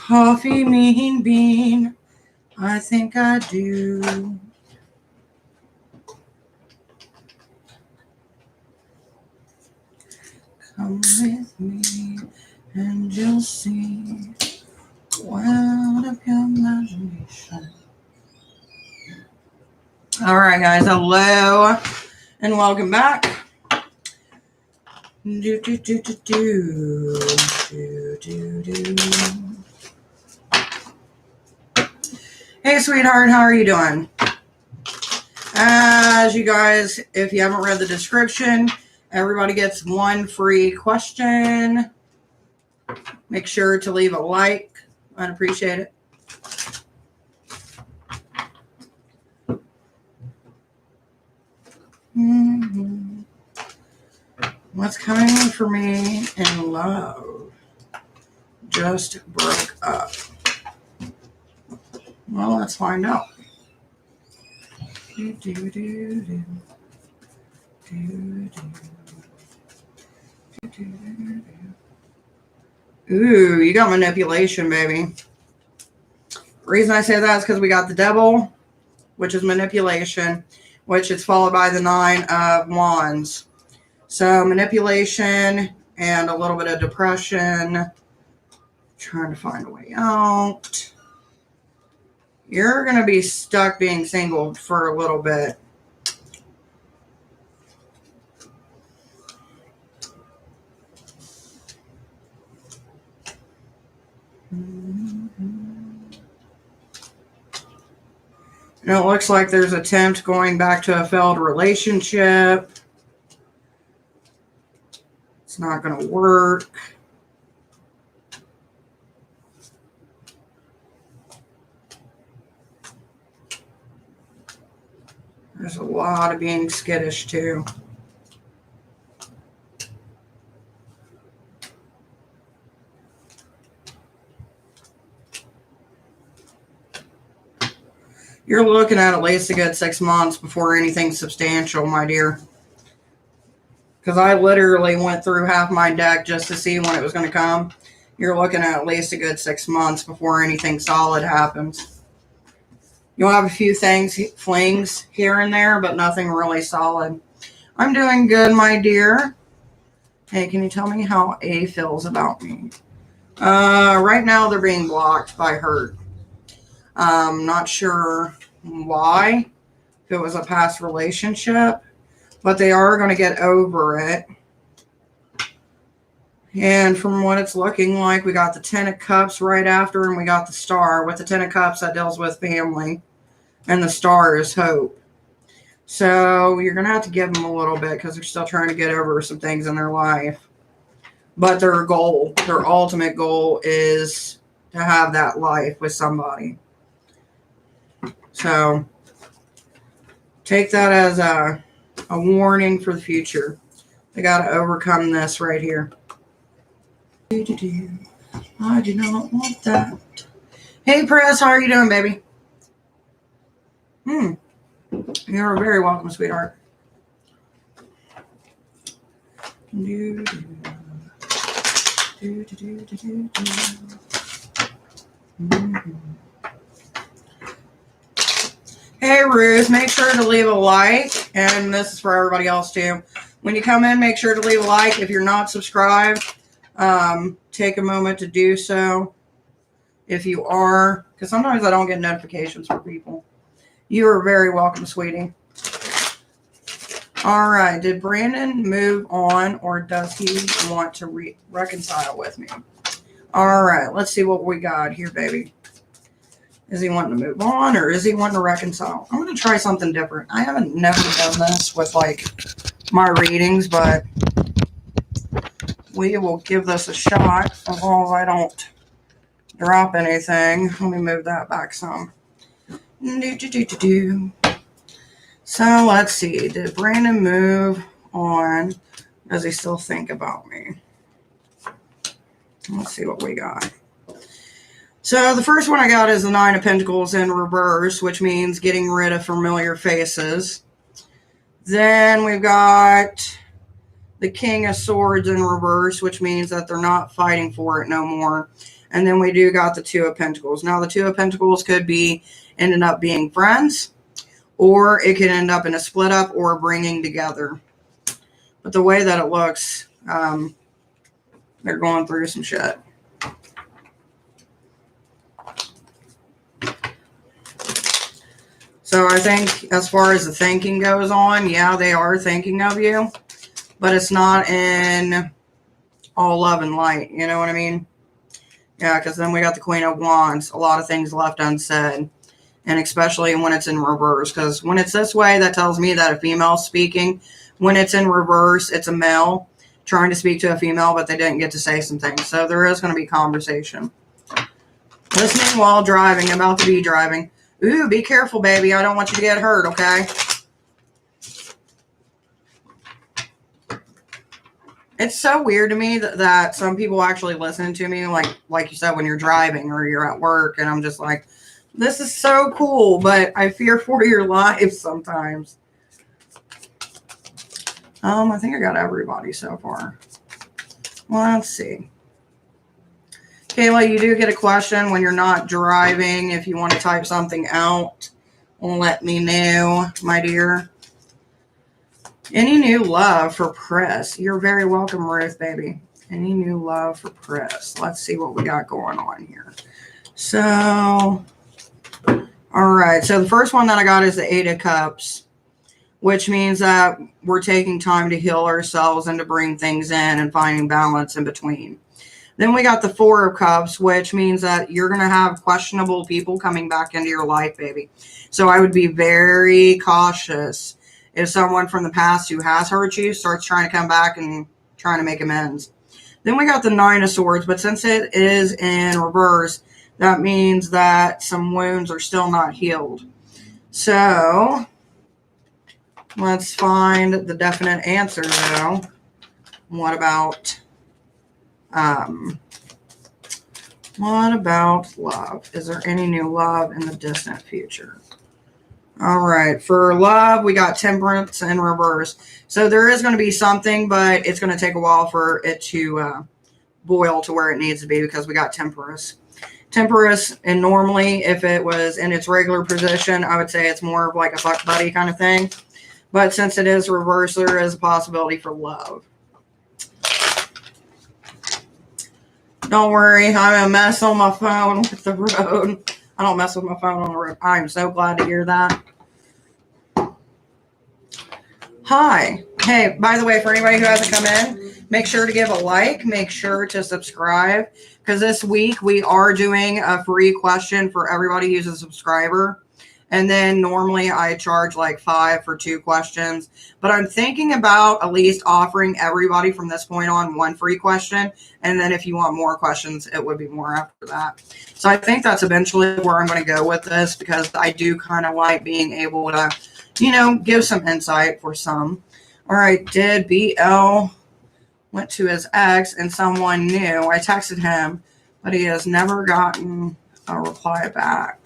Coffee, mean bean. I think I do. Come with me and you'll see world of your imagination. All right, guys. Hello and welcome back. Do, do, do, do, do. Do, do, do. Hey, sweetheart. How are you doing? As you guys, if you haven't read the description, everybody gets one free question. Make sure to leave a like. I'd appreciate it. What's coming for me in love? Just broke up. Well, let's find out. Ooh, you got manipulation, baby. The reason I say that is because we got the devil, which is manipulation, which is followed by the 9 of Wands. So manipulation and a little bit of depression. Trying to find a way out. You're going to be stuck being single for a little bit. And it looks like there's an attempt going back to a failed relationship. It's not going to work. There's a lot of being skittish, too. You're looking at least a good 6 months before anything substantial, my dear. Because I literally went through half my deck just to see when it was going to come. You're looking at least a good 6 months before anything solid happens. You'll have a few flings here and there, but nothing really solid. I'm doing good, my dear. Hey, can you tell me how A feels about me? Right now, they're being blocked by hurt. Not sure why, if it was a past relationship, but they are going to get over it. And from what it's looking like, we got the 10 of Cups right after, and we got the Star. With the 10 of Cups, that deals with family, and the Star is hope. So you're going to have to give them a little bit because they're still trying to get over some things in their life. But their goal, their ultimate goal is to have that life with somebody. So take that as a warning for the future. They got to overcome this right here. I do not want that. Hey, Press, how are you doing, baby? You're very welcome, sweetheart. Hey, Ruth, make sure to leave a like, and this is for everybody else too. When you come in, make sure to leave a like. If you're not subscribed, take a moment to do so. If you are, because sometimes I don't get notifications for people. You are very welcome, sweetie. All right. Did Brandon move on, or does he want to reconcile with me? All right. Let's see what we got here, baby. Is he wanting to move on, or is he wanting to reconcile? I'm going to try something different. I haven't never done this with, like, my readings, but we will give this a shot as long as I don't drop anything. Let me move that back some. So let's see. Did Brandon move on? Does he still think about me? Let's see what we got. So the first one I got is the 9 of Pentacles in reverse, which means getting rid of familiar faces. Then we've got the King of Swords in reverse, which means that they're not fighting for it no more. And then we do got the Two of Pentacles. Now, the Two of Pentacles could be ended up being friends, or it could end up in a split up or bringing together. But the way that it looks, they're going through some shit. So I think as far as the thinking goes on, yeah, they are thinking of you, but it's not in all love and light. You know what I mean? Yeah, because then we got the Queen of Wands. A lot of things left unsaid. And especially when it's in reverse. Because when it's this way, that tells me that a female's speaking. When it's in reverse, it's a male trying to speak to a female, but they didn't get to say some things. So there is going to be conversation. Listening while driving. About to be driving. Ooh, be careful, baby. I don't want you to get hurt, okay? It's so weird to me that some people actually listen to me, like you said, when you're driving or you're at work, and I'm just like, this is so cool, but I fear for your life sometimes. I think I got everybody so far. Well, let's see. Kayla, you do get a question when you're not driving. If you want to type something out, let me know, my dear. Any new love for Press? You're very welcome, Ruth, baby. Any new love for Press? Let's see what we got going on here. So, all right. So the first one that I got is the Eight of Cups, which means that we're taking time to heal ourselves and to bring things in and finding balance in between. Then we got the Four of Cups, which means that you're going to have questionable people coming back into your life, baby. So I would be very cautious if someone from the past who has hurt you starts trying to come back and trying to make amends. Then we got the Nine of Swords, but since it is in reverse, that means that some wounds are still not healed. So let's find the definite answer, though. What about love? Is there any new love in the distant future? All right. For love, we got Temperance in reverse. So there is going to be something, but it's going to take a while for it to boil to where it needs to be because we got Temperance. Temperance, and normally if it was in its regular position, I would say it's more of like a fuck buddy kind of thing. But since it is reverse, there is a possibility for love. Don't worry, I'm a mess on my phone with the road. I don't mess with my phone on the road. I'm so glad to hear that. Hi. Hey, by the way, for anybody who hasn't come in, make sure to give a like. Make sure to subscribe. Because this week we are doing a free question for everybody who's a subscriber. And then normally I charge like $5 for 2 questions. But I'm thinking about at least offering everybody from this point on 1 free question. And then if you want more questions, it would be more after that. So I think that's eventually where I'm going to go with this because I do kind of like being able to, give some insight for some. All right, did BL went to his ex and someone new? I texted him, but he has never gotten a reply back.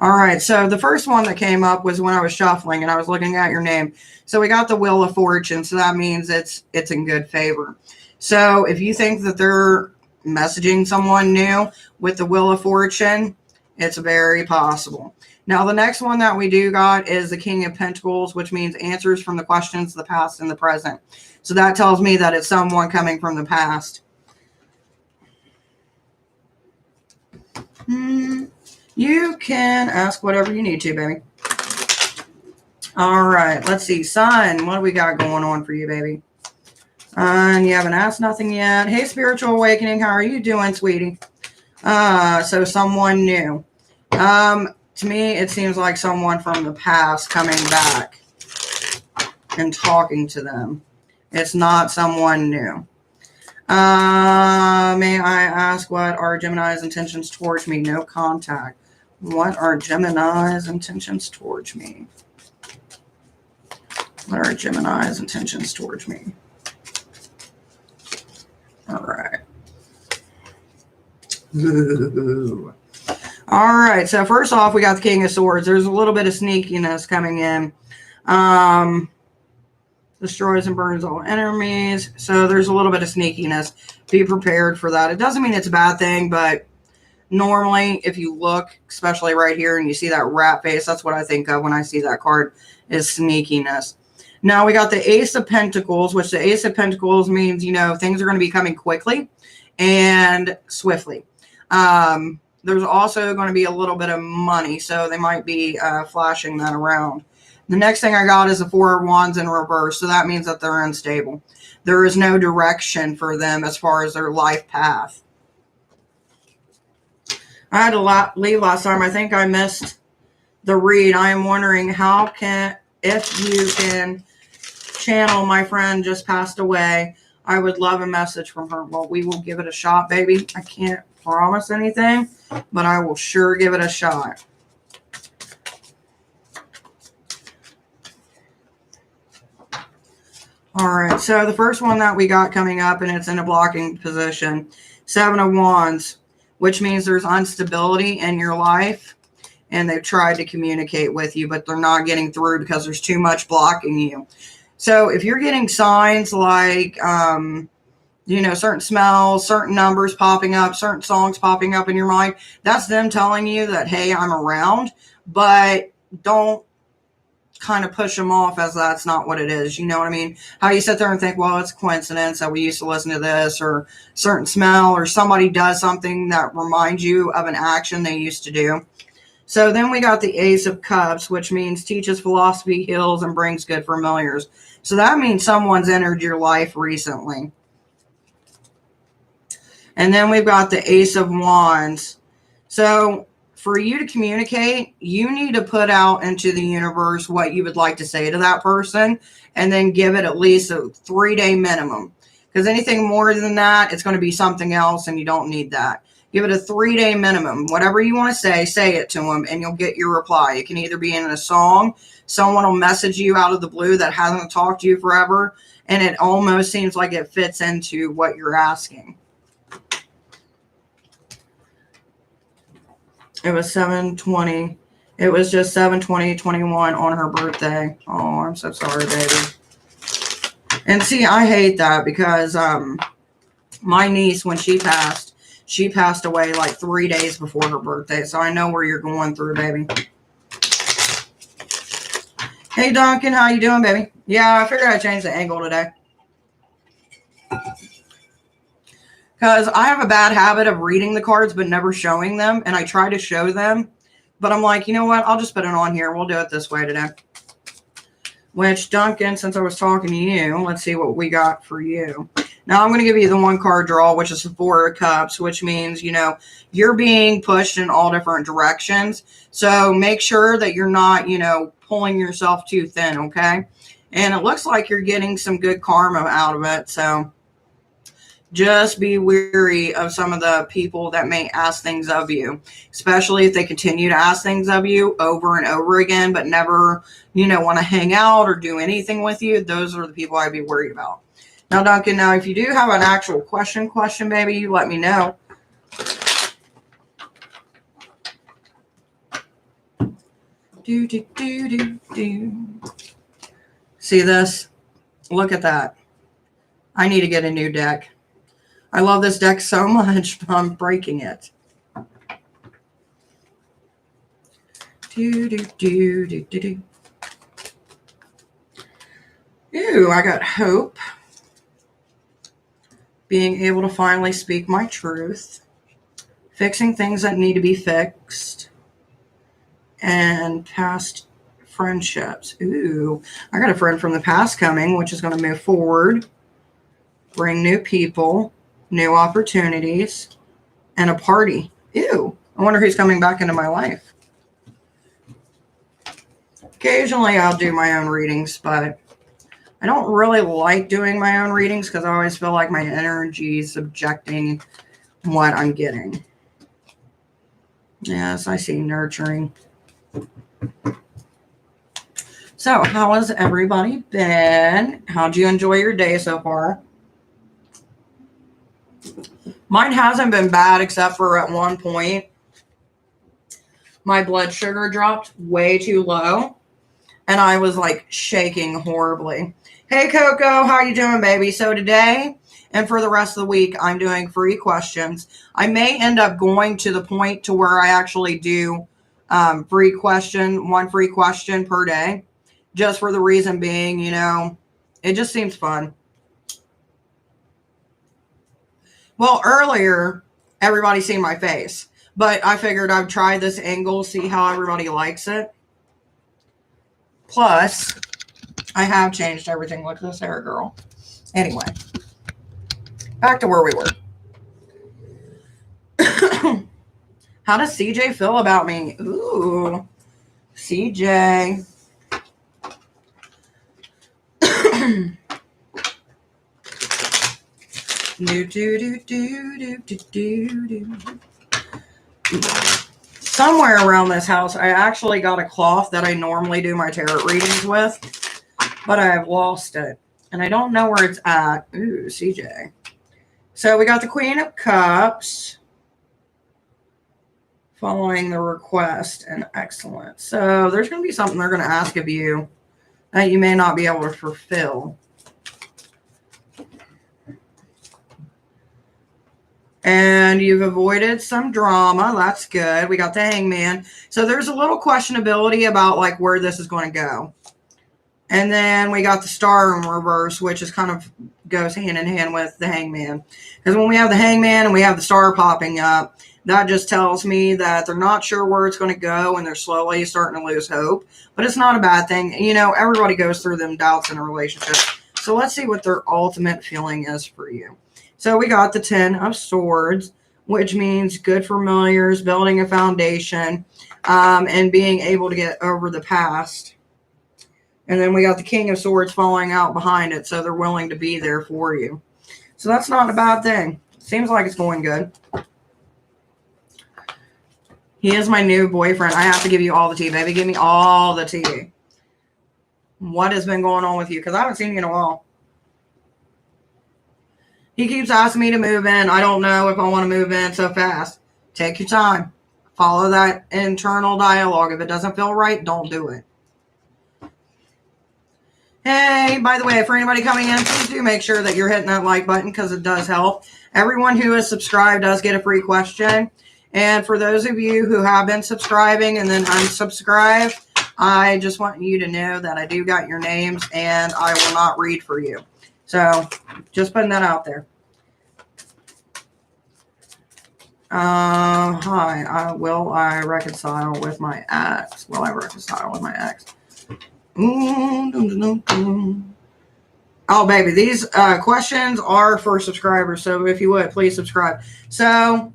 All right, so the first one that came up was when I was shuffling and I was looking at your name. So we got the Wheel of Fortune, so that means it's in good favor. So if you think that they're messaging someone new with the Wheel of Fortune, it's very possible. Now, the next one that we do got is the King of Pentacles, which means answers from the questions of the past and the present. So that tells me that it's someone coming from the past. You can ask whatever you need to, baby. All right, let's see. Sun, what do we got going on for you, baby? And you haven't asked nothing yet. Hey, Spiritual Awakening, how are you doing, sweetie? So someone new. To me, it seems like someone from the past coming back and talking to them. It's not someone new. May I ask what are Gemini's intentions towards me? No contact. What are Gemini's intentions towards me? What are Gemini's intentions towards me? All right. Ooh. All right. So first off, we got the King of Swords. There's a little bit of sneakiness coming in. Destroys and burns all enemies. So there's a little bit of sneakiness. Be prepared for that. It doesn't mean it's a bad thing, but normally if you look, especially right here, and you see that rat face, that's what I think of when I see that card, is sneakiness. Now we got the Ace of Pentacles, which the Ace of Pentacles means, you know, things are going to be coming quickly and swiftly. There's also going to be a little bit of money, so they might be flashing that around. The next thing I got is the Four of Wands in reverse, so that means that they're unstable. There is no direction for them as far as their life path. I had to leave last time. I think I missed the read. I am wondering if you can channel my friend just passed away. I would love a message from her. Well, we will give it a shot, baby. I can't promise anything, but I will sure give it a shot. All right, so the first one that we got coming up, and it's in a blocking position, Seven of Wands, which means there's instability in your life, and they've tried to communicate with you, but they're not getting through because there's too much blocking you. So if you're getting signs like, you know, certain smells, certain numbers popping up, certain songs popping up in your mind, that's them telling you that, hey, I'm around, but don't kind of push them off as that's not what it is. You know what I mean? How you sit there and think, well, it's a coincidence that we used to listen to this, or certain smell, or somebody does something that reminds you of an action they used to do. So then we got the Ace of Cups, which means teaches philosophy, heals, and brings good familiars. So that means someone's entered your life recently. And then we've got the Ace of Wands. So for you to communicate, you need to put out into the universe what you would like to say to that person, and then give it at least a 3-day minimum. Because anything more than that, it's going to be something else, and you don't need that. Give it a 3-day minimum. Whatever you want to say it to them, and you'll get your reply. It can either be in a song, someone will message you out of the blue that hasn't talked to you forever, and it almost seems like it fits into what you're asking. It was 7/20. It was just 7/20/21 on her birthday. Oh, I'm so sorry, baby. And see, I hate that because my niece, when she passed away like 3 days before her birthday. So I know where you're going through, baby. Hey, Duncan, how you doing, baby? Yeah, I figured I'd change the angle today. Because I have a bad habit of reading the cards but never showing them. And I try to show them. But I'm like, you know what? I'll just put it on here. We'll do it this way today. Which, Duncan, since I was talking to you, let's see what we got for you. Now, I'm going to give you the one card draw, which is the Four of Cups, which means, you know, you're being pushed in all different directions. So make sure that you're not, you know, pulling yourself too thin, okay? And it looks like you're getting some good karma out of it. So just be wary of some of the people that may ask things of you, especially if they continue to ask things of you over and over again, but never, you know, want to hang out or do anything with you. Those are the people I'd be worried about. Now, Duncan, now, if you do have an actual question, baby, you let me know. See this? Look at that. I need to get a new deck. I love this deck so much, but I'm breaking it. Ooh, I got hope. Being able to finally speak my truth. Fixing things that need to be fixed. And past friendships. Ooh, I got a friend from the past coming, which is going to move forward. Bring new people. New opportunities, and a party. Ew. I wonder who's coming back into my life. Occasionally I'll do my own readings, but I don't really like doing my own readings because I always feel like my energy is subjecting what I'm getting. Yes, I see nurturing. So, how has everybody been? How'd you enjoy your day so far? Mine hasn't been bad except for at one point, my blood sugar dropped way too low and I was like shaking horribly Hey, Coco, how you doing, baby? So today and for the rest of the week, I'm doing free questions. I may end up going to the point to where I actually do one free question per day, just for the reason being, it just seems fun. Well, earlier, everybody seen my face, but I figured I'd try this angle, see how everybody likes it. Plus, I have changed everything. Look at this hair, girl. Anyway, back to where we were. How does CJ feel about me? Ooh, CJ. Somewhere around this house, I actually got a cloth that I normally do my tarot readings with, but I have lost it, and I don't know where it's at. Ooh, CJ. So we got the Queen of Cups following the request, and excellent. So there's going to be something they're going to ask of you that you may not be able to fulfill. And you've avoided some drama. That's good. We got the Hangman. So there's a little questionability about like where this is going to go. And then we got the Star in reverse, which is kind of goes hand in hand with the Hangman. Because when we have the Hangman and we have the Star popping up, that just tells me that they're not sure where it's going to go and they're slowly starting to lose hope. But it's not a bad thing. Everybody goes through them doubts in a relationship. So let's see what their ultimate feeling is for you. So we got the 10 of Swords, which means good familiars, building a foundation, and being able to get over the past. And then we got the King of Swords falling out behind it, so they're willing to be there for you. So that's not a bad thing. Seems like it's going good. He is my new boyfriend. I have to give you all the tea, baby. Give me all the tea. What has been going on with you? Because I haven't seen you in a while. He keeps asking me to move in. I don't know if I want to move in so fast. Take your time. Follow that internal dialogue. If it doesn't feel right, don't do it. Hey, by the way, for anybody coming in, please do make sure that you're hitting that like button because it does help. Everyone who is subscribed does get a free question. And for those of you who have been subscribing and then unsubscribe, I just want you to know that I do got your names and I will not read for you. So, just putting that out there. Hi. Will I reconcile with my ex? Will I reconcile with my ex? Oh, baby. These questions are for subscribers. So, if you would, please subscribe. So,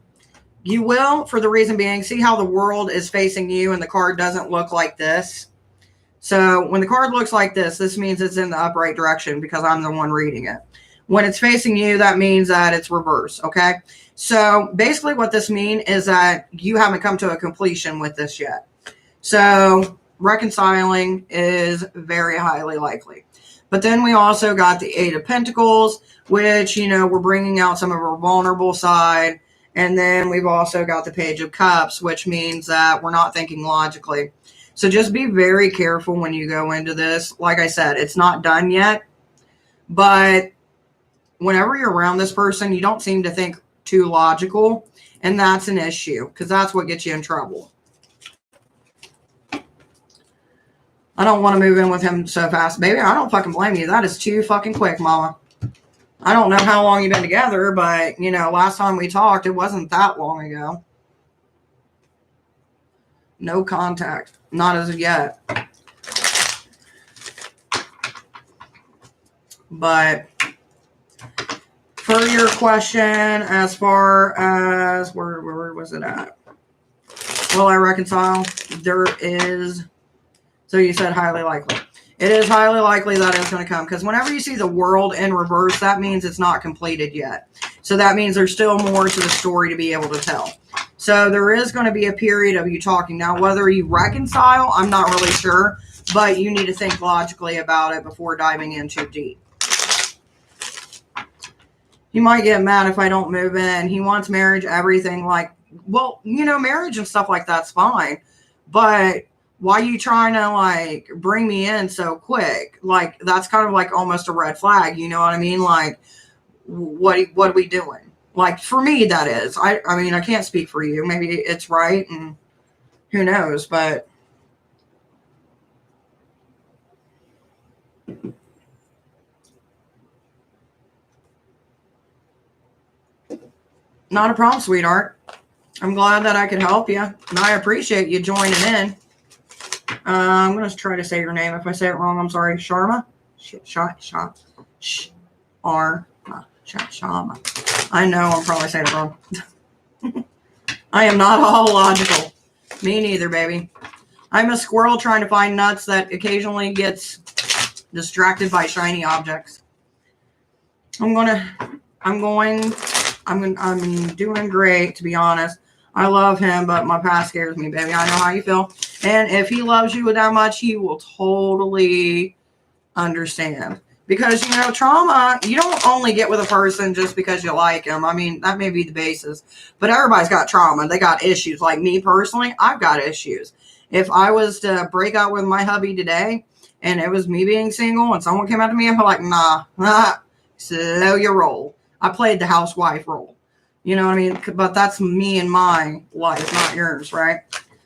you will, for the reason being, see how the world is facing you and the card doesn't look like this. So when the card looks like this means it's in the upright direction because I'm the one reading it. When it's facing you, that means that it's reverse, okay? So basically what this means is that you haven't come to a completion with this yet. So reconciling is very highly likely. But then we also got the 8 of Pentacles, which, we're bringing out some of our vulnerable side. And then we've also got the Page of Cups, which means that we're not thinking logically. So just be very careful when you go into this. Like I said, it's not done yet. But whenever you're around this person, you don't seem to think too logical. And that's an issue because that's what gets you in trouble. I don't want to move in with him so fast. Baby, I don't fucking blame you. That is too fucking quick, mama. I don't know how long you've been together, but, last time we talked, it wasn't that long ago. No contact. Not as of yet. But for your question, as far as, where was it at? Will I reconcile? There is, so you said highly likely. It is highly likely that it's going to come because whenever you see the world in reverse, that means it's not completed yet. So that means there's still more to the story to be able to tell. So there is going to be a period of you talking. Now, whether you reconcile, I'm not really sure, but you need to think logically about it before diving in too deep. He might get mad if I don't move in. He wants marriage, everything like, well, marriage and stuff like that's fine. But why you trying to like bring me in so quick? Like, that's kind of like almost a red flag. You know what I mean? Like, what are we doing? Like, for me, that is. I mean, I can't speak for you. Maybe it's right, and who knows, but not a problem, sweetheart. I'm glad that I could help you, and I appreciate you joining in. I'm going to try to say your name. If I say it wrong, I'm sorry. Sharma? Sharma. I know I'm probably saying it wrong. I am not all logical. Me neither, baby. I'm a squirrel trying to find nuts that occasionally gets distracted by shiny objects. I'm doing great, to be honest. I love him, but my past scares me, baby. I know how you feel. And if he loves you that much, he will totally understand. Because, you know, trauma, you don't only get with a person just because you like him. I mean, that may be the basis. But everybody's got trauma. They got issues. Like me personally, I've got issues. If I was to break up with my hubby today, and it was me being single, and someone came out to me, I'm like, nah, slow your roll. I played the housewife role. You know what I mean? But that's me and my life, not yours, right?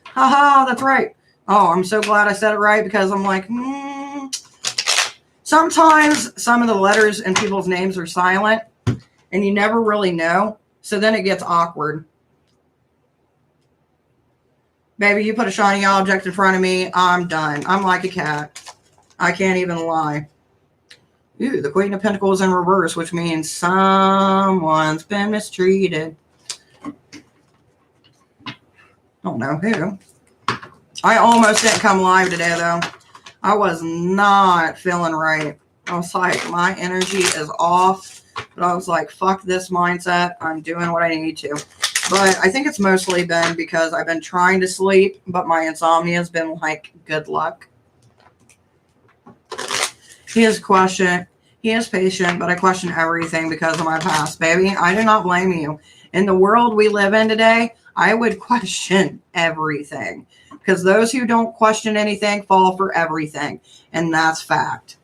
Haha, that's right. Oh, I'm so glad I said it right, because I'm like, sometimes some of the letters in people's names are silent, and you never really know. So then it gets awkward. Baby, you put a shiny object in front of me, I'm done. I'm like a cat. I can't even lie. Ooh, the Queen of Pentacles in reverse, which means someone's been mistreated. Don't know who. I almost didn't come live today, though. I was not feeling right. I was like, my energy is off. But I was like, fuck this mindset. I'm doing what I need to. But I think it's mostly been because I've been trying to sleep, but my insomnia has been like, good luck. He is patient, but I question everything because of my past, baby. I do not blame you. In the world we live in today, I would question everything. Because those who don't question anything fall for everything. And that's fact.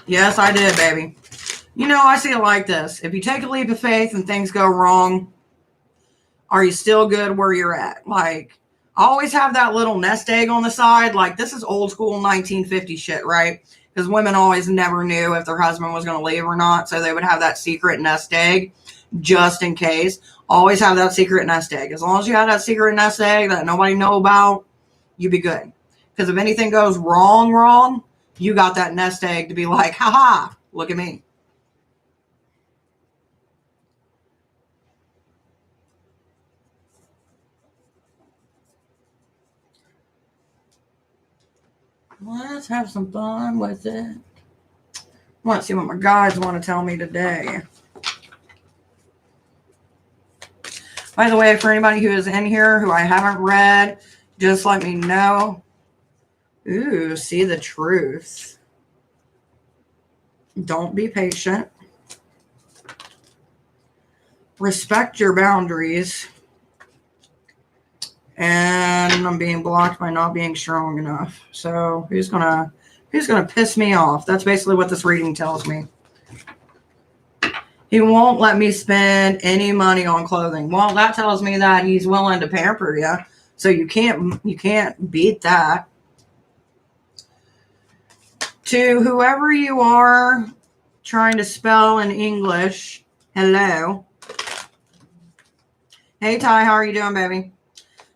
Yes, I did, baby. You know, I see it like this. If you take a leap of faith and things go wrong, are you still good where you're at? Like, I always have that little nest egg on the side. Like, this is old school 1950 shit, right? Because women always never knew if their husband was going to leave or not. So they would have that secret nest egg just in case. Always have that secret nest egg. As long as you have that secret nest egg that nobody know about, you be good. Because if anything goes wrong, you got that nest egg to be like, haha, look at me. Let's have some fun with it. I want to see what my guides want to tell me today. By the way, for anybody who is in here who I haven't read, just let me know. Ooh, see the truth. Don't be patient. Respect your boundaries. And I'm being blocked by not being strong enough. So who's gonna piss me off? That's basically what this reading tells me. He won't let me spend any money on clothing. Well, that tells me that he's willing to pamper you. So you can't beat that. To whoever you are trying to spell in English, hello. Hey Ty, how are you doing, baby?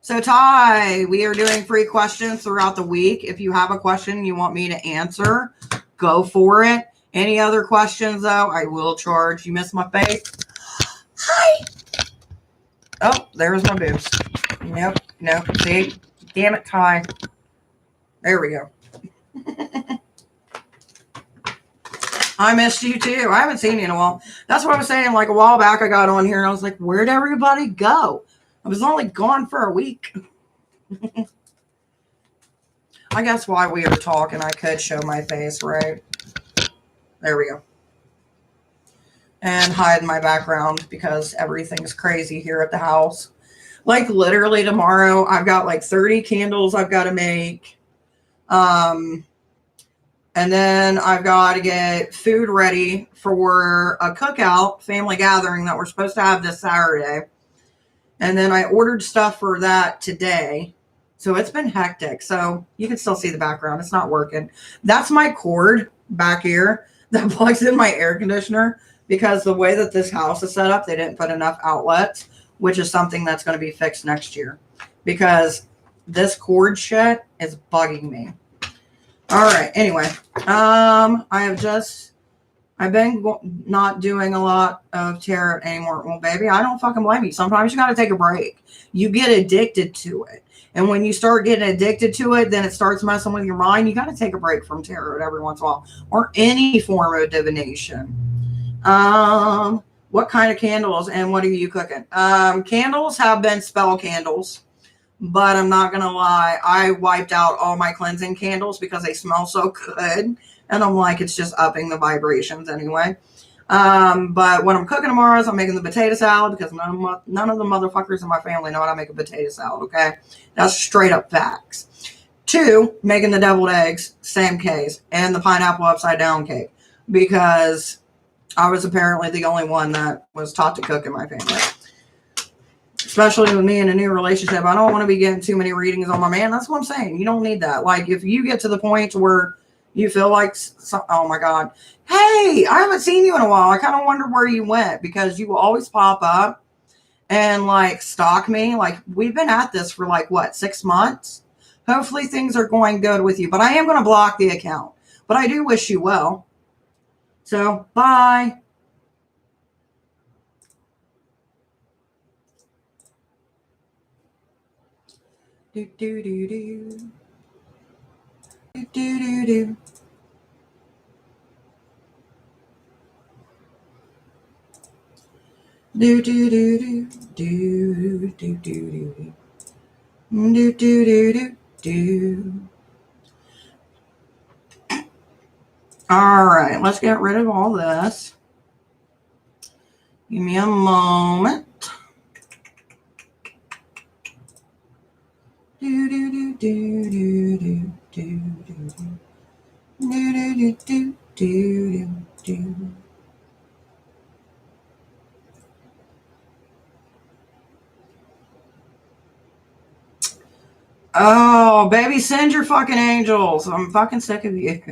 So Ty, we are doing free questions throughout the week. If you have a question you want me to answer, go for it. Any other questions, though, I will charge. You missed my face? Hi. Oh, there's my boobs. Nope. See? Damn it, Ty. There we go. I missed you, too. I haven't seen you in a while. That's what I was saying. Like, a while back, I got on here, and I was like, where'd everybody go? I was only gone for a week. I guess while we were talking, I could show my face, right? There we go. And hide my background because everything's crazy here at the house. Like literally tomorrow, I've got like 30 candles I've got to make. And then I've got to get food ready for a cookout, family gathering that we're supposed to have this Saturday. And then I ordered stuff for that today. So it's been hectic. So you can still see the background. It's not working. That's my cord back here that plugs in my air conditioner, because the way that this house is set up, they didn't put enough outlets, which is something that's going to be fixed next year, because this cord shit is bugging me. All right. Anyway, I've been not doing a lot of tarot anymore. Well, baby, I don't fucking blame you. Sometimes you got to take a break. You get addicted to it. And when you start getting addicted to it, then it starts messing with your mind. You got to take a break from tarot every once in a while, or any form of divination. What kind of candles and what are you cooking? Candles have been spell candles, but I'm not going to lie. I wiped out all my cleansing candles because they smell so good. And I'm like, it's just upping the vibrations anyway. But what I'm cooking tomorrow is I'm making the potato salad, because none of the motherfuckers in my family know how to make a potato salad, okay? That's straight up facts. 2, making the deviled eggs, same case, and the pineapple upside down cake, because I was apparently the only one that was taught to cook in my family. Especially with me in a new relationship. I don't want to be getting too many readings on my man. That's what I'm saying. You don't need that. Like, if you get to the point where you feel like, oh my God, hey, I haven't seen you in a while. I kind of wonder where you went, because you always pop up and like stalk me. Like, we've been at this for like, what, 6 months? Hopefully things are going good with you, but I am going to block the account, but I do wish you well. So bye. Do, do, do, do. Do, do, do, do. Do do do do do do do do do do do do. All right, let's get rid of all this. Give me a moment. Do do do do do do do do do do do do. Oh, baby, send your fucking angels. I'm fucking sick of you.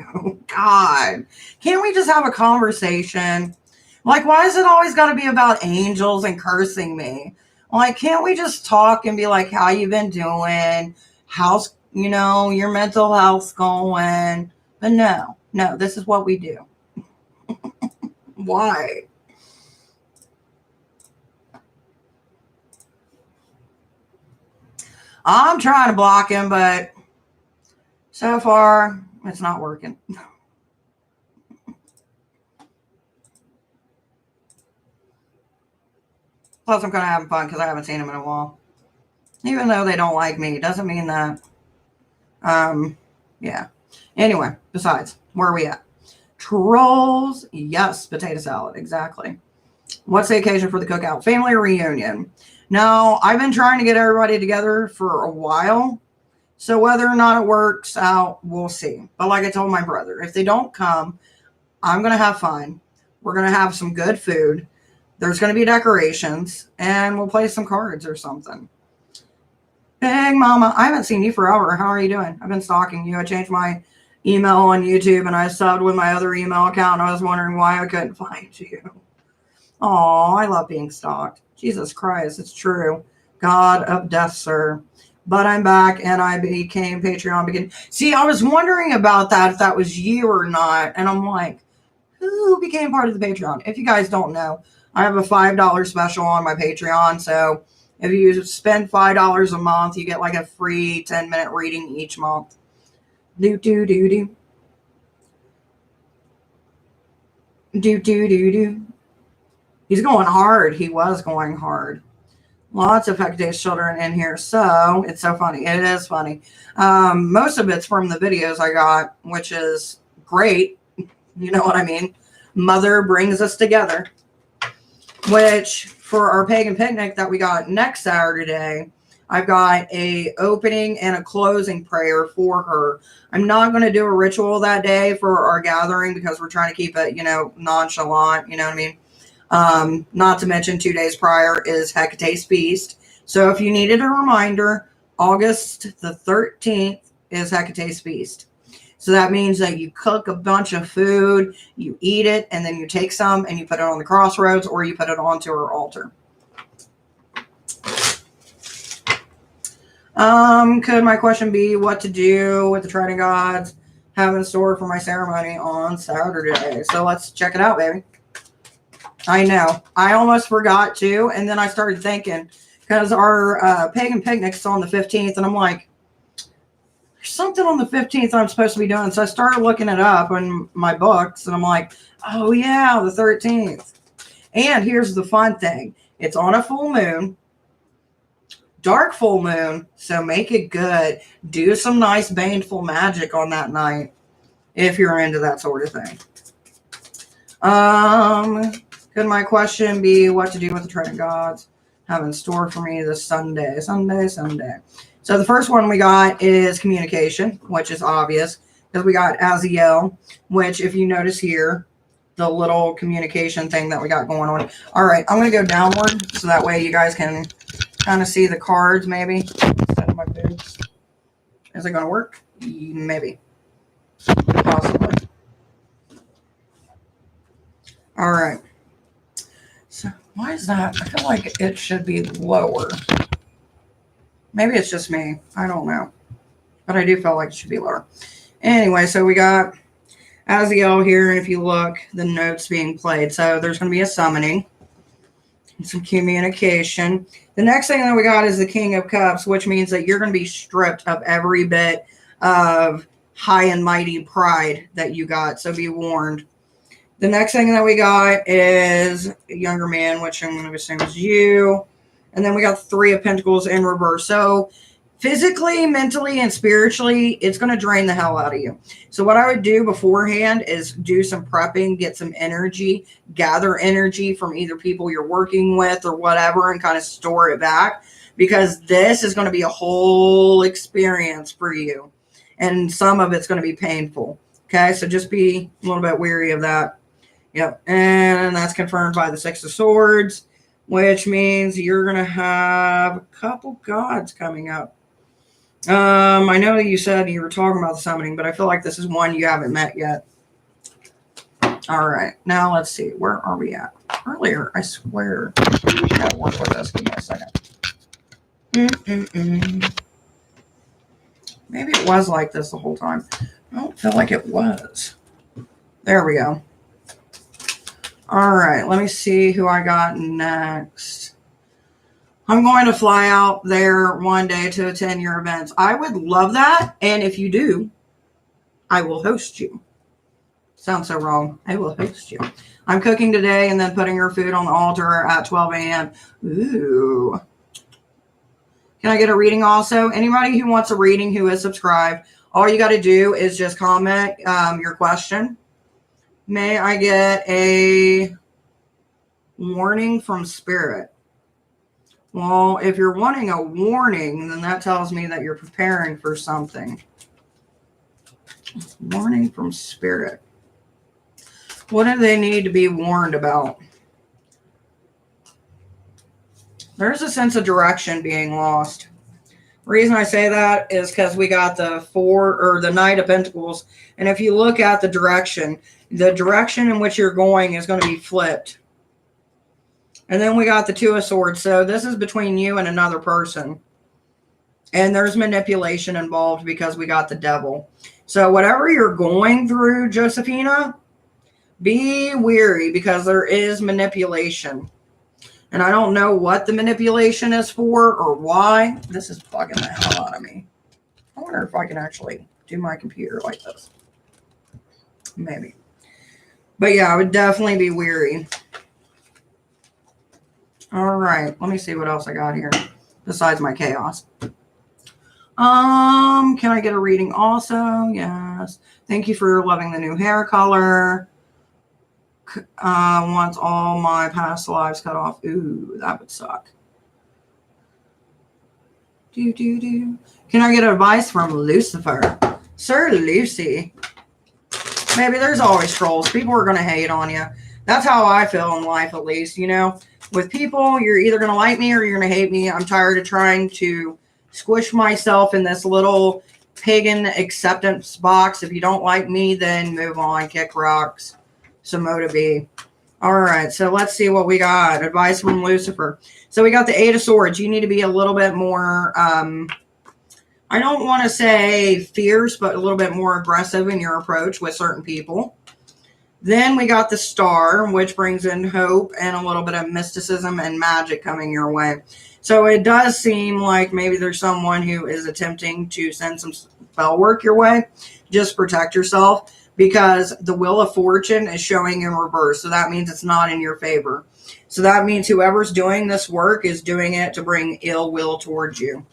God. Can't we just have a conversation? Like, why is it always got to be about angels and cursing me? Like, can't we just talk and be like, how you been doing? How's, your mental health going? But no, this is what we do. Why? I'm trying to block him, but so far it's not working. Plus, I'm kind of having fun because I haven't seen him in a while. Even though they don't like me, doesn't mean that. Yeah. Anyway, besides, where are we at? Trolls. Yes, potato salad. Exactly. What's the occasion for the cookout? Family reunion. Now, I've been trying to get everybody together for a while. So whether or not it works out, we'll see. But like I told my brother, if they don't come, I'm going to have fun. We're going to have some good food. There's going to be decorations, and we'll play some cards or something. Big Mama, I haven't seen you forever. How are you doing? I've been stalking you. I changed my email on YouTube, and I subbed with my other email account, and I was wondering why I couldn't find you. Oh, I love being stalked. Jesus Christ, it's true. God of death, sir. But I'm back, and I became Patreon. See, I was wondering about that, if that was you or not. And I'm like, who became part of the Patreon? If you guys don't know, I have a $5 special on my Patreon. So if you spend $5 a month, you get like a free 10-minute reading each month. Do, do, do, do. Do, do, do, do. He's going hard. He was going hard. Lots of Hecate's children in here. So it's so funny. It is funny. Most of it's from the videos I got, which is great. You know what I mean? Mother brings us together. Which for our pagan picnic that we got next Saturday, I've got a opening and a closing prayer for her. I'm not going to do a ritual that day for our gathering because we're trying to keep it, you know, nonchalant. You know what I mean? Not to mention 2 days prior is Hecate's Feast. So if you needed a reminder, August the 13th is Hecate's Feast. So that means that you cook a bunch of food, you eat it, and then you take some and you put it on the crossroads or you put it onto her altar. Could my question be what to do with the Trident Gods have in store for my ceremony on Saturday? So let's check it out, baby. I know. I almost forgot to, and then I started thinking, because our pagan picnic's on the 15th, and I'm like, there's something on the 15th I'm supposed to be doing. So I started looking it up in my books, and I'm like, oh yeah, the 13th. And here's the fun thing. It's on a full moon, dark full moon, so make it good. Do some nice baneful magic on that night if you're into that sort of thing. Could my question be what to do with the Trident Gods have in store for me this Sunday? Sunday. So the first one we got is communication, which is obvious because we got Aziel, which if you notice here, the little communication thing that we got going on. All right, I'm going to go downward so that way you guys can kind of see the cards maybe instead of my boobs. Is it going to work? Maybe. Possibly. All right. So why is that? I feel like it should be lower. Maybe it's just me. I don't know. But I do feel like it should be lower. Anyway, so we got Aziel here. And if you look, the notes being played. So there's going to be a summoning. And some communication. The next thing that we got is the King of Cups, which means that you're going to be stripped of every bit of high and mighty pride that you got. So be warned. The next thing that we got is a younger man, which I'm going to assume is you. And then we got the Three of Pentacles in reverse. So physically, mentally, and spiritually, it's going to drain the hell out of you. So what I would do beforehand is do some prepping, get some energy, gather energy from either people you're working with or whatever, and kind of store it back. Because this is going to be a whole experience for you. And some of it's going to be painful. Okay, so just be a little bit weary of that. Yep, and that's confirmed by the Six of Swords, which means you're going to have a couple gods coming up. I know you said you were talking about the summoning, but I feel like this is one you haven't met yet. All right, now let's see. Where are we at? Earlier, I swear. I gotta work with this. Give me a second. Maybe it was like this the whole time. I don't feel like it was. There we go. All right, let me see who I got next. I'm going to fly out there one day to attend your events. I would love that. And if you do, I will host you. Sounds so wrong. I will host you. I'm cooking today and then putting your food on the altar at 12 a.m. Ooh. Can I get a reading also? Anybody who wants a reading who is subscribed, all you got to do is just comment your question. May I get a warning from Spirit? Well, if you're wanting a warning, then that tells me that you're preparing for something. Warning from Spirit. What do they need to be warned about? There's a sense of direction being lost. The reason I say that is because we got the Knight of Pentacles. And if you look at the direction in which you're going is going to be flipped. And then we got the Two of Swords. So this is between you and another person. And there's manipulation involved because we got the Devil. So whatever you're going through, Josephina, be wary because there is manipulation. And I don't know what the manipulation is for or why. This is bugging the hell out of me. I wonder if I can actually do my computer like this. Maybe. But yeah, I would definitely be weary. All right. Let me see what else I got here besides my chaos. Can I get a reading also? Yes. Thank you for loving the new hair color. Wants all my past lives cut off. Ooh, that would suck. Can I get advice from Lucifer? Sir Lucy. Maybe there's always trolls. People are going to hate on you. That's how I feel in life, at least. You know, with people, you're either going to like me or you're going to hate me. I'm tired of trying to squish myself in this little pagan acceptance box. If you don't like me, then move on. Kick rocks. Samoda B. All right, so let's see what we got. Advice from Lucifer. So we got the Eight of Swords. You need to be a little bit more, I don't want to say fierce, but a little bit more aggressive in your approach with certain people. Then we got the Star, which brings in hope and a little bit of mysticism and magic coming your way. So it does seem like maybe there's someone who is attempting to send some spell work your way. Just protect yourself, because the Wheel of Fortune is showing in reverse. So that means it's not in your favor. So that means whoever's doing this work is doing it to bring ill will towards you.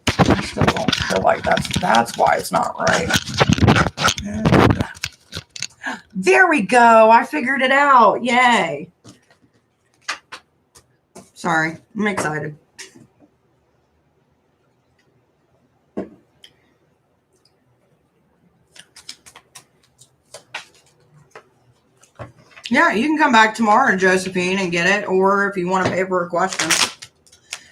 I still don't feel like that's why it's not right. And there we go. I figured it out. Yay. Sorry. I'm excited. Yeah, you can come back tomorrow, Josephine, and get it. Or if you want to pay for a question.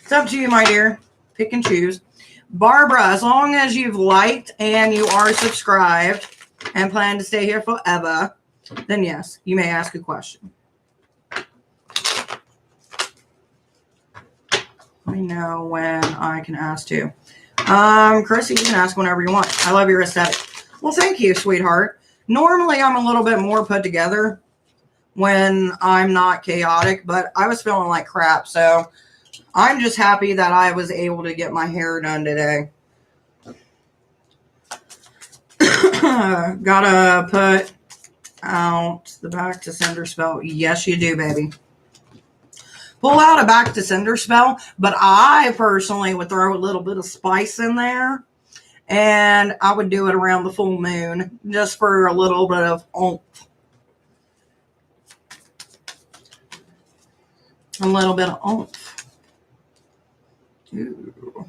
It's up to you, my dear. Pick and choose. Barbara, as long as you've liked and you are subscribed and plan to stay here forever, then yes, you may ask a question. Let me know when I can ask too. Chrissy, you can ask whenever you want. I love your aesthetic. Well, thank you, sweetheart. Normally, I'm a little bit more put together when I'm not chaotic, but I was feeling like crap, so I'm just happy that I was able to get my hair done today. Gotta put out the back to sender spell. Yes, you do, baby. Pull out a back to sender spell, but I personally would throw a little bit of spice in there, and I would do it around the full moon just for a little bit of oomph. A little bit of oomph. Ooh.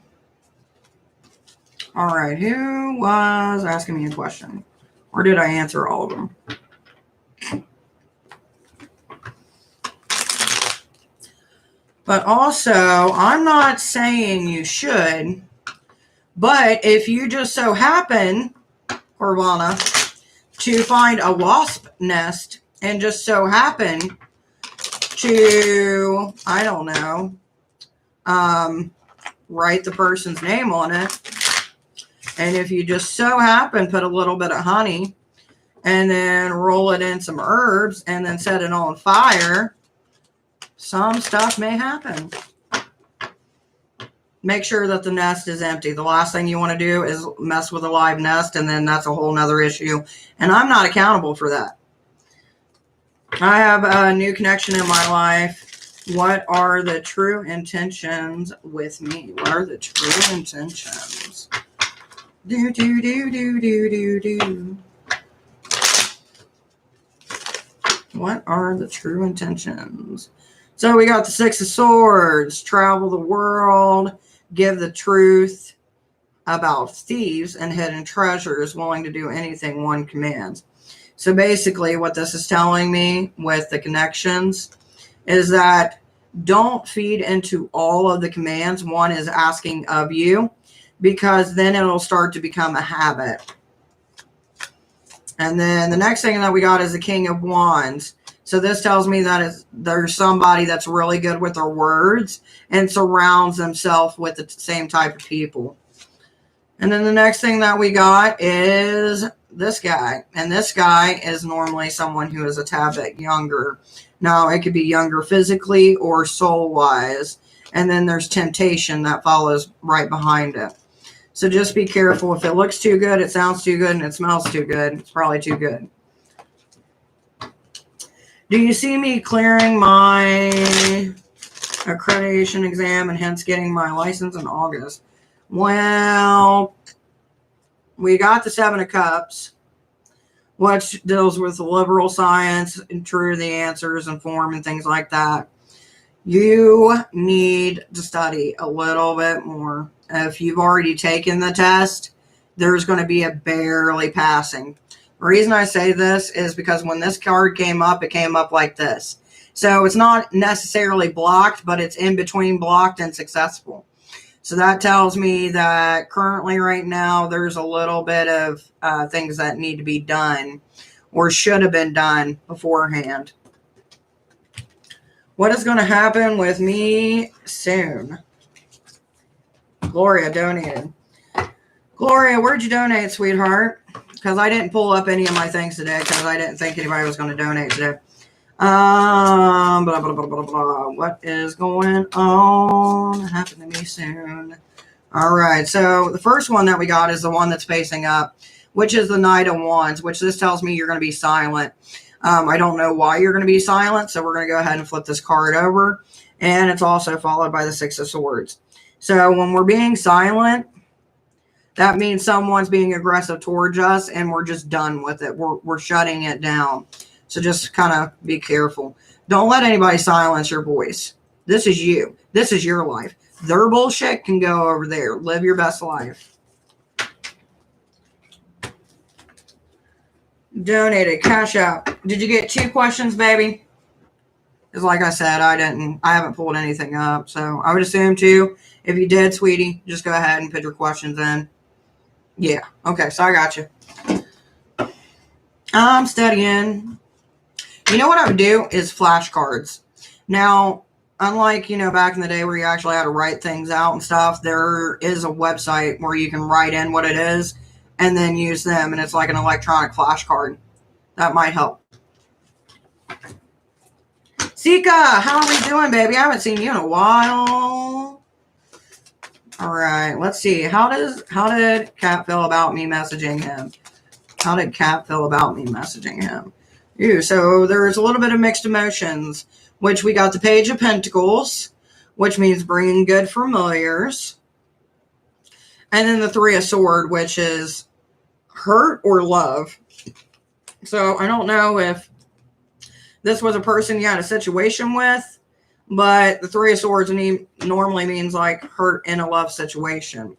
All right, who was asking me a question? Or did I answer all of them? But also, I'm not saying you should, but if you just so happen, Corvana, to find a wasp nest and just so happen to, I don't know, write the person's name on it. And if you just so happen put a little bit of honey and then roll it in some herbs and then set it on fire, some stuff may happen. Make sure that the nest is empty. The last thing you want to do is mess with a live nest, and then that's a whole nother issue. And I'm not accountable for that. I have a new connection in my life. What are the true intentions with me? What are the true intentions? Do, do, do, do, do, do, do. What are the true intentions? So we got the Six of Swords. Travel the world. Give the truth about thieves and hidden treasures. Willing to do anything one commands. So basically what this is telling me with the connections is that don't feed into all of the commands one is asking of you, because then it'll start to become a habit. And then the next thing that we got is the King of Wands. So this tells me that there's somebody that's really good with their words and surrounds themselves with the same type of people. And then the next thing that we got is this guy. And this guy is normally someone who is a tad bit younger. Now, it could be younger physically or soul-wise. And then there's temptation that follows right behind it. So just be careful. If it looks too good, it sounds too good, and it smells too good, it's probably too good. Do you see me clearing my accreditation exam and hence getting my license in August? Well, we got the Seven of Cups, which deals with liberal science and true the answers and form and things like that. You need to study a little bit more. If you've already taken the test, there's going to be a barely passing. The reason I say this is because when this card came up, it came up like this. So it's not necessarily blocked, but it's in between blocked and successful. So that tells me that currently right now there's a little bit of things that need to be done or should have been done beforehand. What is going to happen with me soon? Gloria donated. Gloria, where'd you donate, sweetheart? Because I didn't pull up any of my things today because I didn't think anybody was going to donate today. Blah, blah, blah, blah, blah. What is going on? Happen to me soon. All right. So the first one that we got is the one that's facing up, which is the Knight of Wands, which this tells me you're going to be silent. I don't know why you're going to be silent. So we're going to go ahead and flip this card over. And it's also followed by the Six of Swords. So when we're being silent, that means someone's being aggressive towards us and we're just done with it. We're shutting it down. So just kind of be careful. Don't let anybody silence your voice. This is you. This is your life. Their bullshit can go over there. Live your best life. Donated. Cash out. Did you get 2 questions, baby? Because like I said, I haven't pulled anything up. So I would assume 2. If you did, sweetie, just go ahead and put your questions in. Yeah. Okay. So I got you. I'm studying. You know what I would do is flashcards. Now, unlike, back in the day where you actually had to write things out and stuff, there is a website where you can write in what it is and then use them. And it's like an electronic flashcard. That might help. Sika, how are we doing, baby? I haven't seen you in a while. All right, let's see. How did Kat feel about me messaging him? How did Kat feel about me messaging him? Ooh, so there's a little bit of mixed emotions, which we got the Page of Pentacles, which means bringing good familiars. And then the Three of Swords, which is hurt or love. So I don't know if this was a person you had a situation with, but the Three of Swords normally means like hurt in a love situation.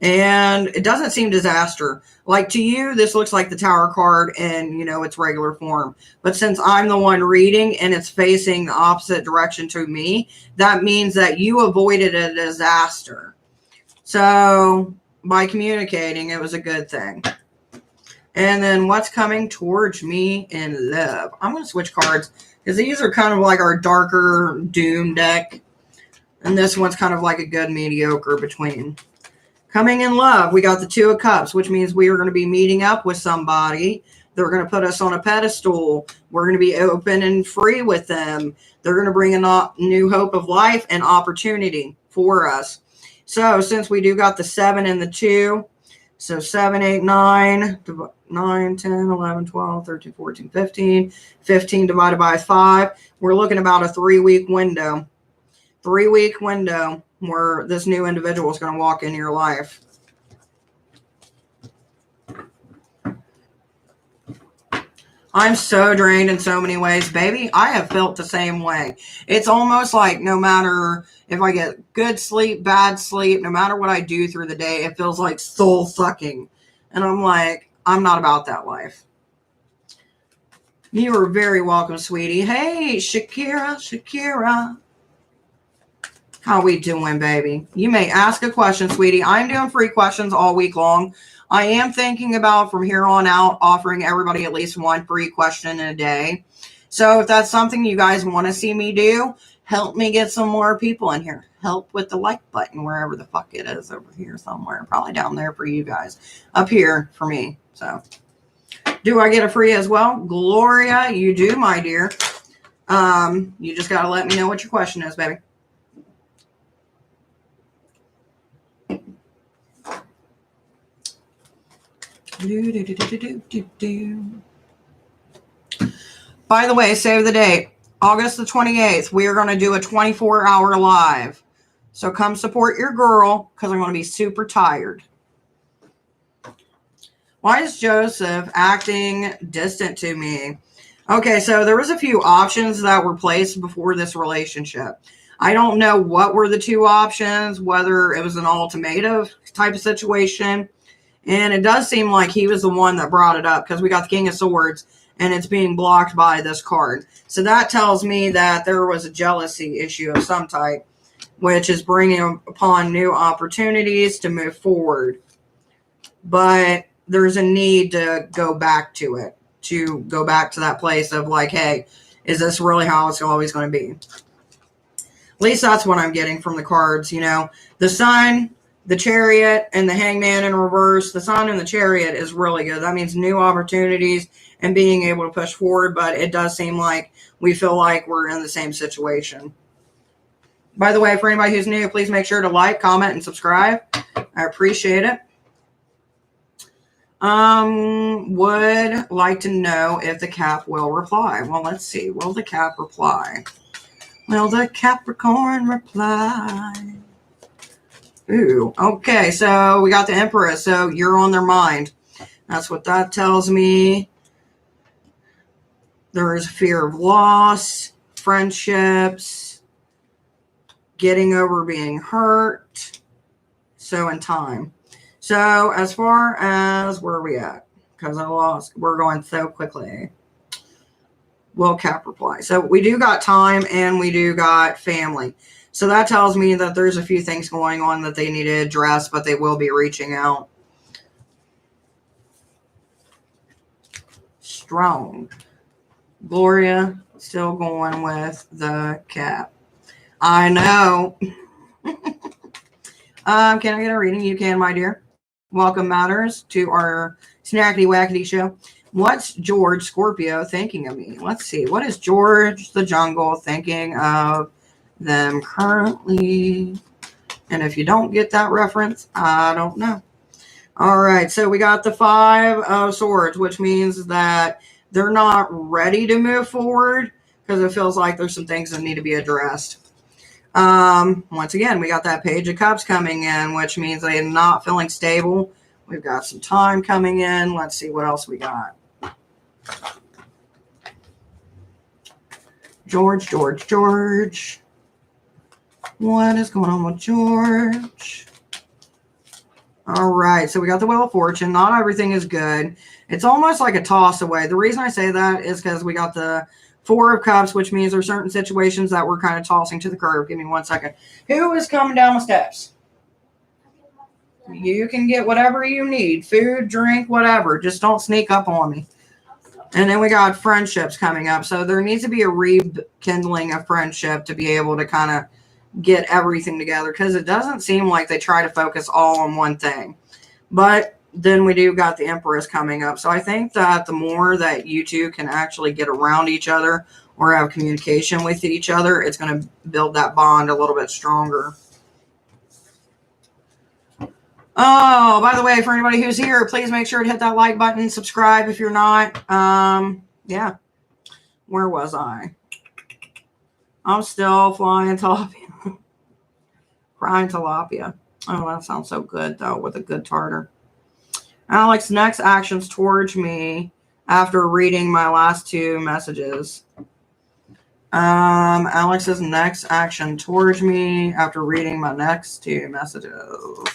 And it doesn't seem disaster. Like to you, this looks like the Tower card in, its regular form. But since I'm the one reading and it's facing the opposite direction to me, that means that you avoided a disaster. So by communicating, it was a good thing. And then what's coming towards me in love? I'm going to switch cards because these are kind of like our darker doom deck. And this one's kind of like a good mediocre between. Coming in love, we got the Two of Cups, which means we are going to be meeting up with somebody. They're going to put us on a pedestal. We're going to be open and free with them. They're going to bring a new hope of life and opportunity for us. So since we do got the 7 and the 2, so 7, 8, 9, 9, 10, 11, 12, 13, 14, 15. 15 divided by 5. We're looking about a 3-week window. 3-week window where this new individual is going to walk into your life. I'm so drained in so many ways, baby. I have felt the same way. It's almost like no matter if I get good sleep, bad sleep, no matter what I do through the day, it feels like soul sucking. And I'm like, I'm not about that life. You are very welcome, sweetie. Hey, Shakira. How we doing, baby? You may ask a question, sweetie. I'm doing free questions all week long. I am thinking about from here on out offering everybody at least 1 free question a day. So if that's something you guys want to see me do, help me get some more people in here. Help with the like button wherever the fuck it is over here somewhere. Probably down there for you guys. Up here for me. So do I get a free as well? Gloria, you do, my dear. You just got to let me know what your question is, baby. By the way, save the date. August the 28th, we are going to do a 24-hour live. So come support your girl because I'm going to be super tired. Why is Joseph acting distant to me? Okay, so there was a few options that were placed before this relationship. I don't know what were the two options, whether it was an ultimatum type of situation. And it does seem like he was the one that brought it up because we got the King of Swords and it's being blocked by this card. So that tells me that there was a jealousy issue of some type, which is bringing upon new opportunities to move forward. But there's a need to go back to it, to go back to that place of like, hey, is this really how it's always going to be? At least that's what I'm getting from the cards. You know, the Sun, the Chariot, and the Hangman in reverse. The Sun and the Chariot is really good. That means new opportunities and being able to push forward, but it does seem like we feel like we're in the same situation. By the way, for anybody who's new, please make sure to like, comment, and subscribe. I appreciate it. Would like to know if the Cap will reply. Well, let's see. Will the Cap reply? Will the Capricorn reply? Ooh, okay. So we got the Empress. So you're on their mind. That's what that tells me. There is fear of loss, friendships, getting over being hurt. So in time. So as far as where are we at? Because I lost. We're going so quickly. Will Cap reply? So we do got time and we do got family. So that tells me that there's a few things going on that they need to address, but they will be reaching out. Strong. Gloria still going with the Cap. I know. Can I get a reading? You can, my dear. Welcome, Matters, to our Snackety Wackety show. What's George Scorpio thinking of me? Let's see. What is George the Jungle thinking of them currently? And if you don't get that reference, I don't know. All right. So we got the Five of Swords, which means that they're not ready to move forward because it feels like there's some things that need to be addressed. Once again, we got that Page of Cups coming in, which means they're not feeling stable. We've got some time coming in. Let's see what else we got. George. What is going on with George? All right, so we got the Wheel of Fortune. Not everything is good. It's almost like a toss away. The reason I say that is because we got the Four of Cups, which means there's certain situations that we're kind of tossing to the curb. Give me 1 second. Who is coming down the steps? You can get whatever you need. Food, drink, whatever. Just don't sneak up on me. And then we got friendships coming up. So there needs to be a rekindling of friendship to be able to kind of get everything together. Because it doesn't seem like they try to focus all on one thing. But then we do got the Empress coming up. So I think that the more that you two can actually get around each other or have communication with each other, it's going to build that bond a little bit stronger. Oh, by the way, for anybody who's here, please make sure to hit that like button, subscribe if you're not. Yeah. Where was I? I'm still flying tilapia. Frying tilapia. Oh, that sounds so good, though, with a good tartar. Alex, next actions towards me after reading my last two messages. Alex's next action towards me after reading my next two messages.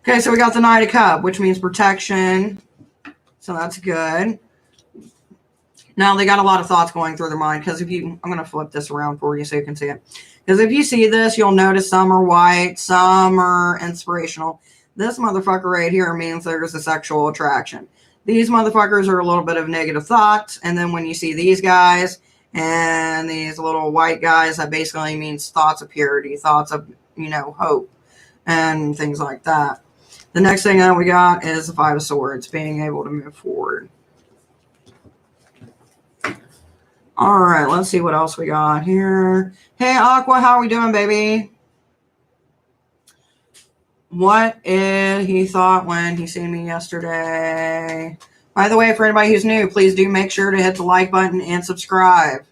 Okay, so we got the Knight of Cups, which means protection. So that's good. Now, they got a lot of thoughts going through their mind because if you, I'm going to flip this around for you so you can see it. Because if you see this, you'll notice some are white, some are inspirational. This motherfucker right here means there's a sexual attraction. These motherfuckers are a little bit of negative thoughts. And then when you see these guys and these little white guys, that basically means thoughts of purity, thoughts of, you know, hope and things like that. The next thing that we got is the Five of Swords, being able to move forward. All right, let's see what else we got here. Hey, Aqua, how are we doing, baby? What he thought when he seen me yesterday. By the way, for anybody who's new, please do make sure to hit the like button and subscribe,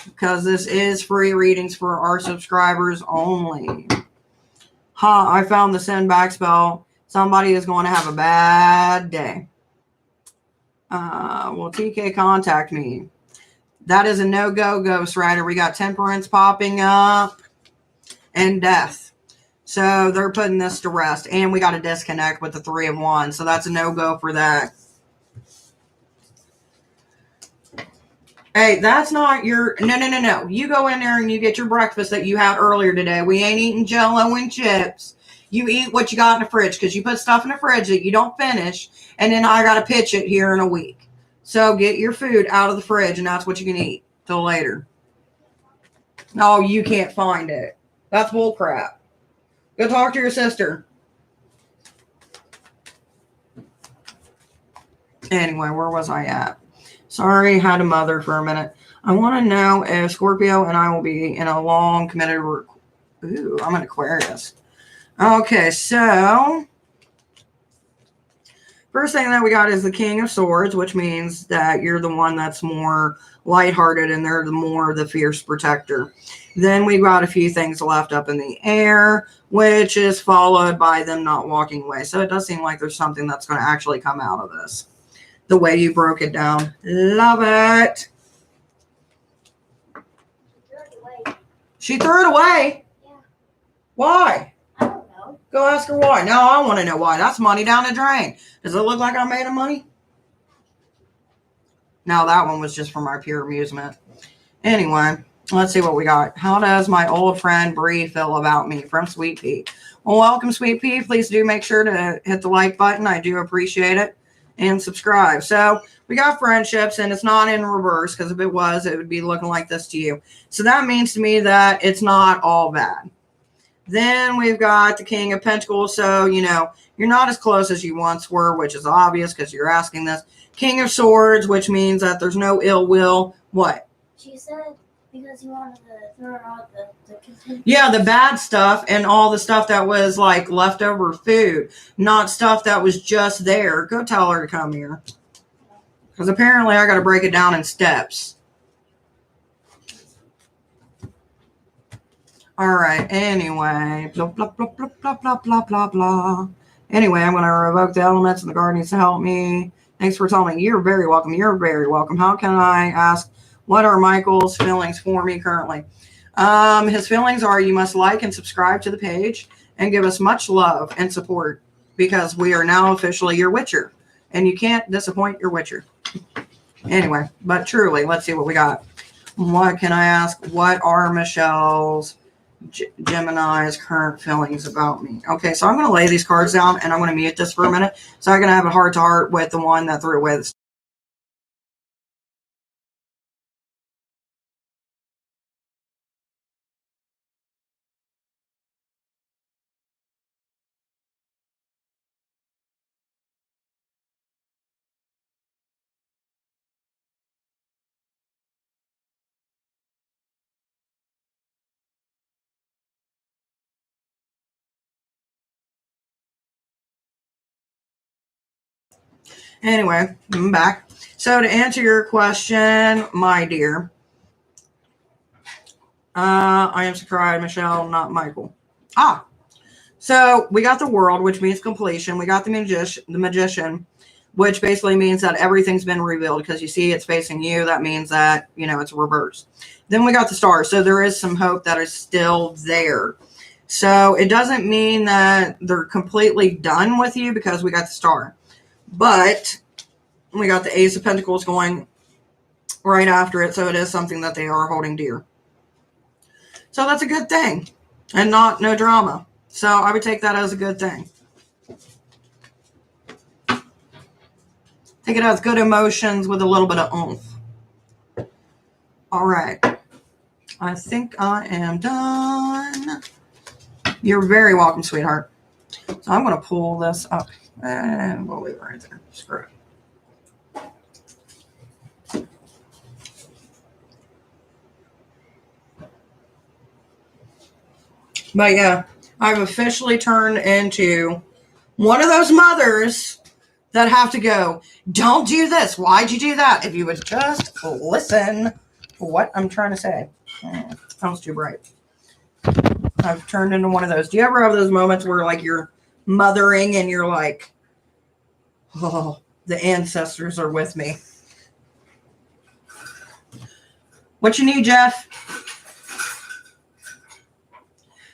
because this is free readings for our subscribers only. I found the send back spell. Somebody is going to have a bad day. Will TK contact me? That is a no-go, Ghost Rider. We got Temperance popping up and Death. So they're putting this to rest. And we got a disconnect with the 3 of Wands. So that's a no-go for that. Hey, that's not your... No. You go in there and you get your breakfast that you had earlier today. We ain't eating Jell-O and chips. You eat what you got in the fridge, because you put stuff in the fridge that you don't finish, and then I got to pitch it here in a week. So get your food out of the fridge, and that's what you can eat till later. No, you can't find it. That's bull crap. Go talk to your sister. Anyway, where was I at? Sorry, had a mother for a minute. I want to know if Scorpio and I will be in a long committed... Ooh, I'm an Aquarius. Okay, so... First thing that we got is the King of Swords, which means that you're the one that's more lighthearted and they're the fierce protector. Then we've got a few things left up in the air, which is followed by them not walking away. So it does seem like there's something that's going to actually come out of this. The way you broke it down. Love it. She threw it away? Yeah. Why? I don't know. Go ask her why. No, I want to know why. That's money down the drain. Does it look like I made of money? No, that one was just for my pure amusement. Anyway, let's see what we got. How does my old friend Bree feel about me? From Sweet Pea. Well, welcome, Sweet Pea. Please do make sure to hit the like button. I do appreciate it. And subscribe. So we got friendships, and it's not in reverse, because if it was, it would be looking like this to you. So that means to me that it's not all bad. Then we've got the King of Pentacles. So, you know, you're not as close as you once were, which is obvious because you're asking this. King of Swords, which means that there's no ill will. What? She said because you wanted to throw out the content. Yeah, the bad stuff and all the stuff that was like leftover food, not stuff that was just there. Go tell her to come here. Because apparently I got to break it down in steps. All right, anyway. Blah, blah, blah, blah, blah, blah, blah, blah, blah. Anyway, I'm going to revoke the elements, and the guard needs to help me. Thanks for telling me. You're very welcome. You're very welcome. How can I ask, what are Michael's feelings for me currently? His feelings are, you must like and subscribe to the page and give us much love and support, because we are now officially your Witcher, and you can't disappoint your Witcher. Anyway, but truly, let's see what we got. What can I ask? What are Michelle's Gemini's current feelings about me? Okay, so I'm going to lay these cards down, and I'm going to mute this for a minute. So I'm going to have a heart-to-heart with the one that threw away the... Anyway, I'm back. So to answer your question, my dear, I am subscribed, Michelle, not Michael. So we got the World, which means completion. We got the Magician, which basically means that everything's been revealed, because you see it's facing you. That means that, you know, it's reversed. Then we got the Star. So there is some hope that is still there. So it doesn't mean that they're completely done with you, because we got the Star. But we got the Ace of Pentacles going right after it, so it is something that they are holding dear. So that's a good thing, and no drama. So I would take that as a good thing. Take it as good emotions with a little bit of oomph. All right. I think I am done. You're very welcome, sweetheart. So I'm going to pull this up, and we'll leave it right there. Screw it. But yeah, I've officially turned into one of those mothers that have to go, don't do this. Why'd you do that? If you would just listen for what I'm trying to say. That was too bright. I've turned into one of those. Do you ever have those moments where like you're mothering and you're like, oh, the ancestors are with me? What you need, Jeff?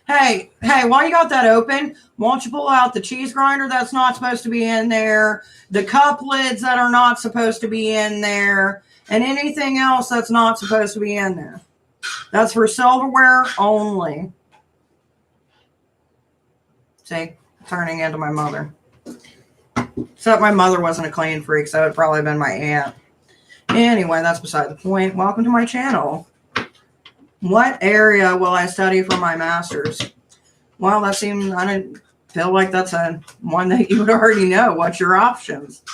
Hey, while you got that open, why don't you pull out the cheese grinder that's not supposed to be in there, the cup lids that are not supposed to be in there, and anything else that's not supposed to be in there. That's for silverware only. See, turning into my mother. Except my mother wasn't a clean freak, so it would probably have been my aunt. Anyway, that's beside the point. Welcome to my channel. What area will I study for my master's? Well, that seems, I didn't feel like that's one that you would already know. What's your options?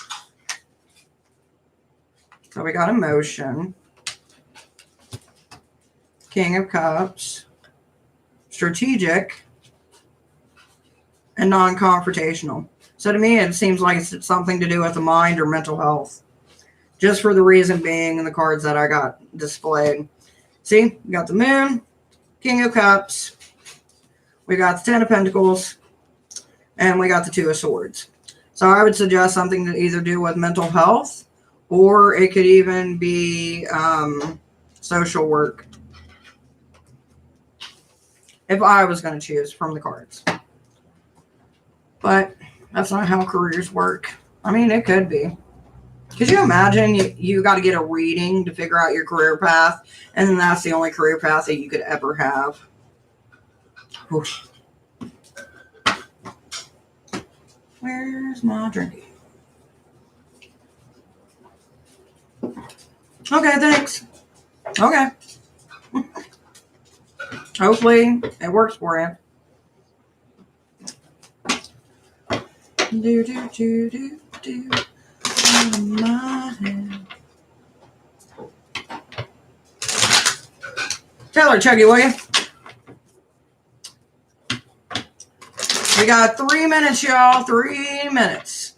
So we got emotion, King of Cups, strategic, and non-confrontational. So to me, it seems like it's something to do with the mind or mental health. Just for the reason being in the cards that I got displayed. See, we got the Moon, King of Cups, we got the Ten of Pentacles, and we got the Two of Swords. So I would suggest something to either do with mental health, or it could even be social work. If I was going to choose from the cards. But that's not how careers work. I mean, it could be. Could you imagine you got to get a reading to figure out your career path, and then that's the only career path that you could ever have? Oof. Where's my drink? Okay, thanks. Okay. Hopefully it works for you. Do, do, do, do, do. Taylor, Chuggy, will you? We got 3 minutes, y'all. 3 minutes.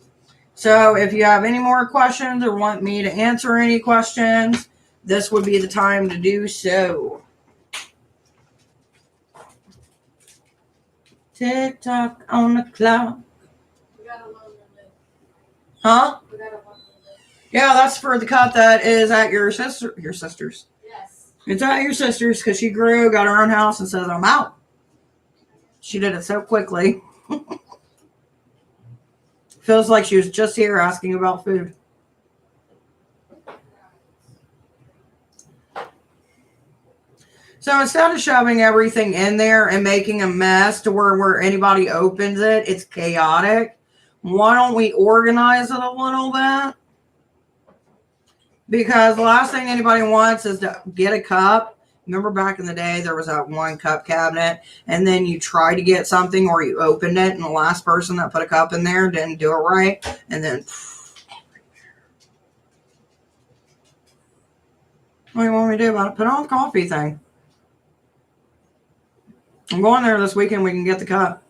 So if you have any more questions or want me to answer any questions, this would be the time to do so. Tick-tock on the clock. Huh? Yeah, that's for the cup that is at your sister's. Yes. It's at your sister's because she grew, got her own house, and says, I'm out. She did it so quickly. Feels like she was just here asking about food. So instead of shoving everything in there and making a mess to where anybody opens it, it's chaotic. Why don't we organize it a little bit? Because the last thing anybody wants is to get a cup. Remember back in the day, there was that one cup cabinet, and then you tried to get something or you opened it, and the last person that put a cup in there didn't do it right, and then what do you want me to do about it? Put on the coffee thing. I'm going there this weekend. We can get the cup.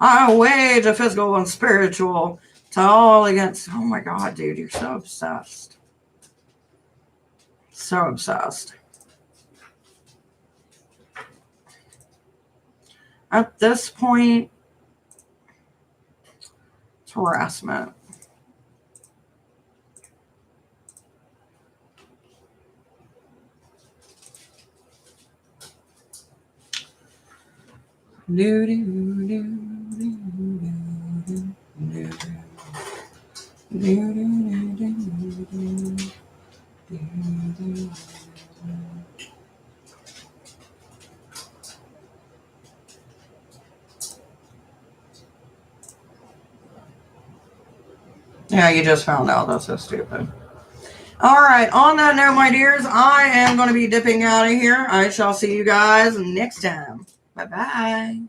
I wage a physical and spiritual to all against. Oh my God, dude, you're so obsessed. So obsessed. At this point, it's harassment. Do, do, do, do, do, do, do, do, do. Yeah, you just found out. That's so stupid. All right. On that note, my dears, I am going to be dipping out of here. I shall see you guys next time. Bye-bye.